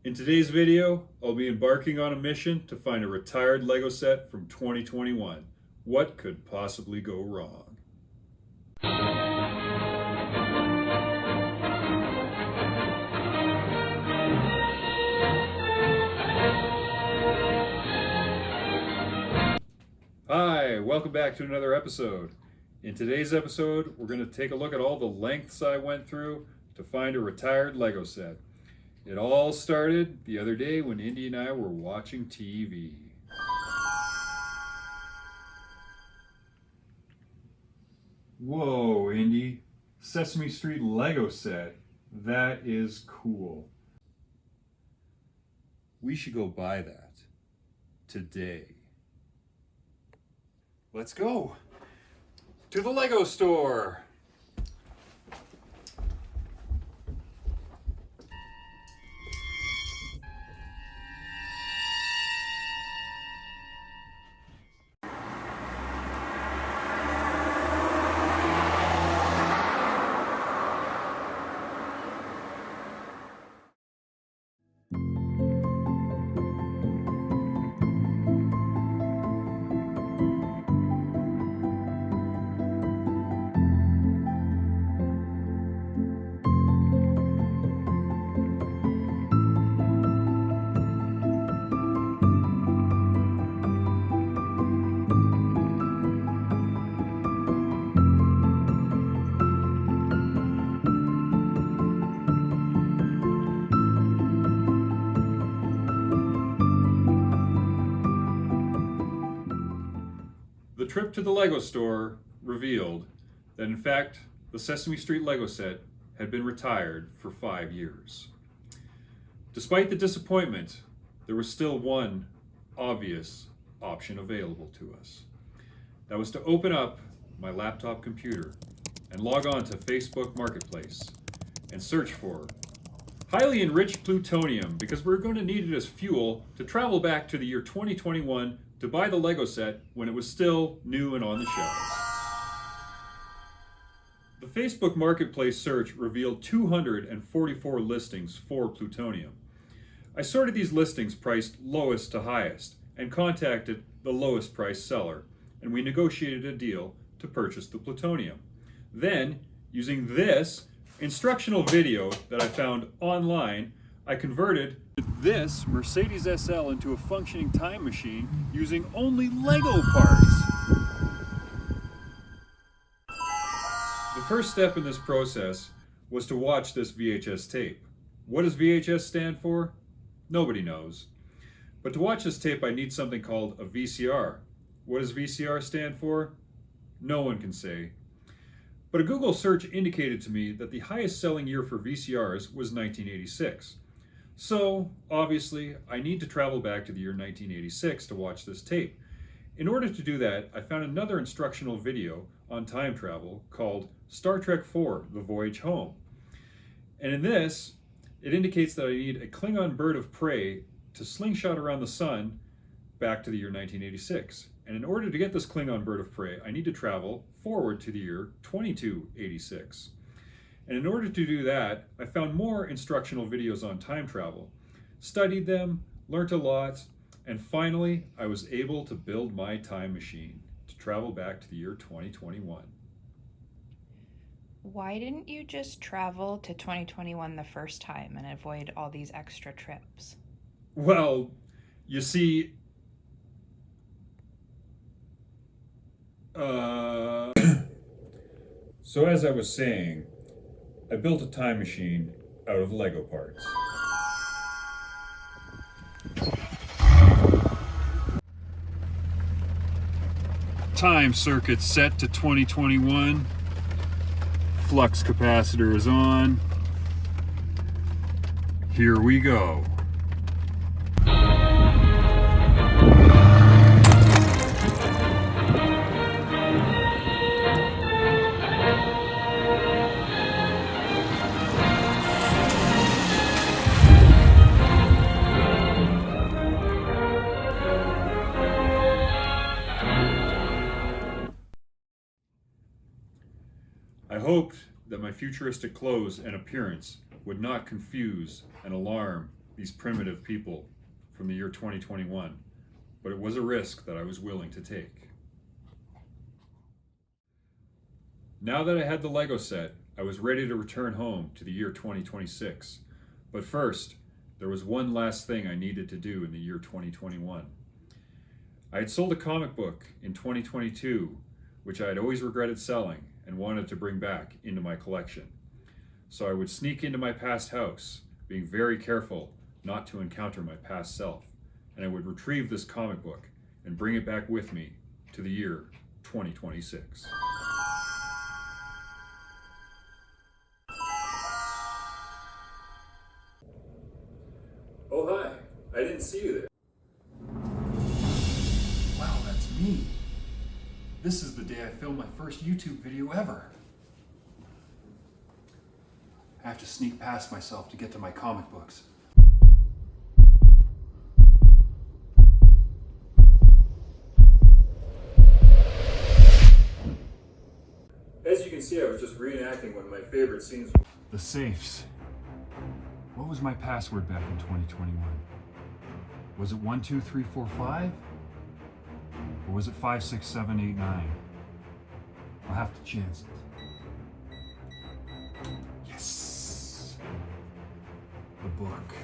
In today's video, I'll be embarking on a mission to find a retired Lego set from 2021. What could possibly go wrong? Hi, welcome back to another episode. In today's episode, we're going to take a look at all the lengths I went through to find a retired Lego set. It all started the other day when Indy and I were watching TV. Whoa, Indy. Sesame Street Lego set. That is cool. We should go buy that today. Let's go to the Lego store. The trip to the Lego store revealed that in fact the Sesame Street Lego set had been retired for 5 years. Despite the disappointment, there was still one obvious option available to us. That was to open up my laptop computer and log on to Facebook Marketplace and search for highly enriched plutonium, because we're going to need it as fuel to travel back to the year 2021 to buy the Lego set when it was still new and on the shelves. The Facebook Marketplace search revealed 244 listings for plutonium. I sorted these listings priced lowest to highest and contacted the lowest price seller, and we negotiated a deal to purchase the plutonium. Then, using this instructional video that I found online, I converted this Mercedes SL into a functioning time machine using only Lego parts. The first step in this process was to watch this VHS tape. What does VHS stand for? Nobody knows. But to watch this tape, I need something called a VCR. What does VCR stand for? No one can say. But a Google search indicated to me that the highest selling year for VCRs was 1986. So, obviously, I need to travel back to the year 1986 to watch this tape. In order to do that, I found another instructional video on time travel called Star Trek IV: The Voyage Home. And in this, it indicates that I need a Klingon bird of prey to slingshot around the sun back to the year 1986. And in order to get this Klingon bird of prey, I need to travel forward to the year 2286. And in order to do that, I found more instructional videos on time travel, studied them, learnt a lot, and finally, I was able to build my time machine to travel back to the year 2021. Why didn't you just travel to 2021 the first time and avoid all these extra trips? Well, you see, so as I was saying, I built a time machine out of Lego parts. Time circuit set to 2021. Flux capacitor is on. Here we go. I hoped that my futuristic clothes and appearance would not confuse and alarm these primitive people from the year 2021, but it was a risk that I was willing to take. Now that I had the Lego set, I was ready to return home to the year 2026. But first, there was one last thing I needed to do in the year 2021. I had sold a comic book in 2022, which I had always regretted selling and wanted to bring back into my collection. So I would sneak into my past house, being very careful not to encounter my past self, and I would retrieve this comic book and bring it back with me to the year 2026. Oh, hi. I didn't see you there. Wow, that's me. This is the day I filmed my first YouTube video ever. I have to sneak past myself to get to my comic books. As you can see, I was just reenacting one of my favorite scenes. The safes. What was my password back in 2021? Was it 12345? Or was it 56789? I'll have to chance it. Yes! The book.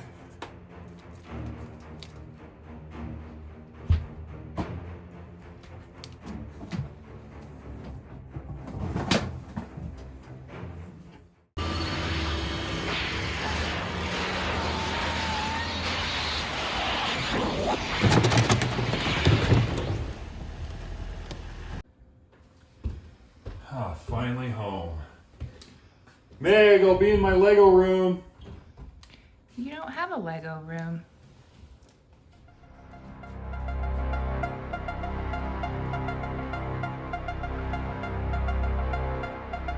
Finally home. Meg, I'll be in my Lego room. You don't have a Lego room.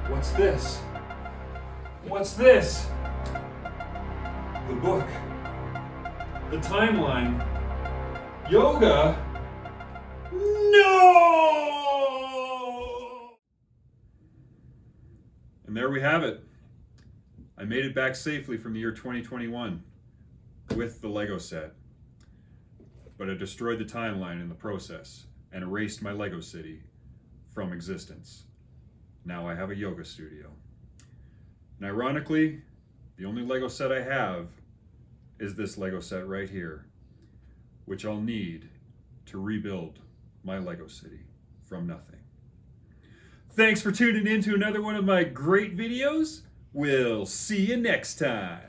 What's this? What's this? The book. The timeline. Yoga? No! And there we have it. I made it back safely from the year 2021 with the Lego set. But I destroyed the timeline in the process and erased my Lego city from existence. Now I have a yoga studio. And ironically, the only Lego set I have is this Lego set right here, which I'll need to rebuild my Lego city from nothing. Thanks for tuning in to another one of my great videos. We'll see you next time.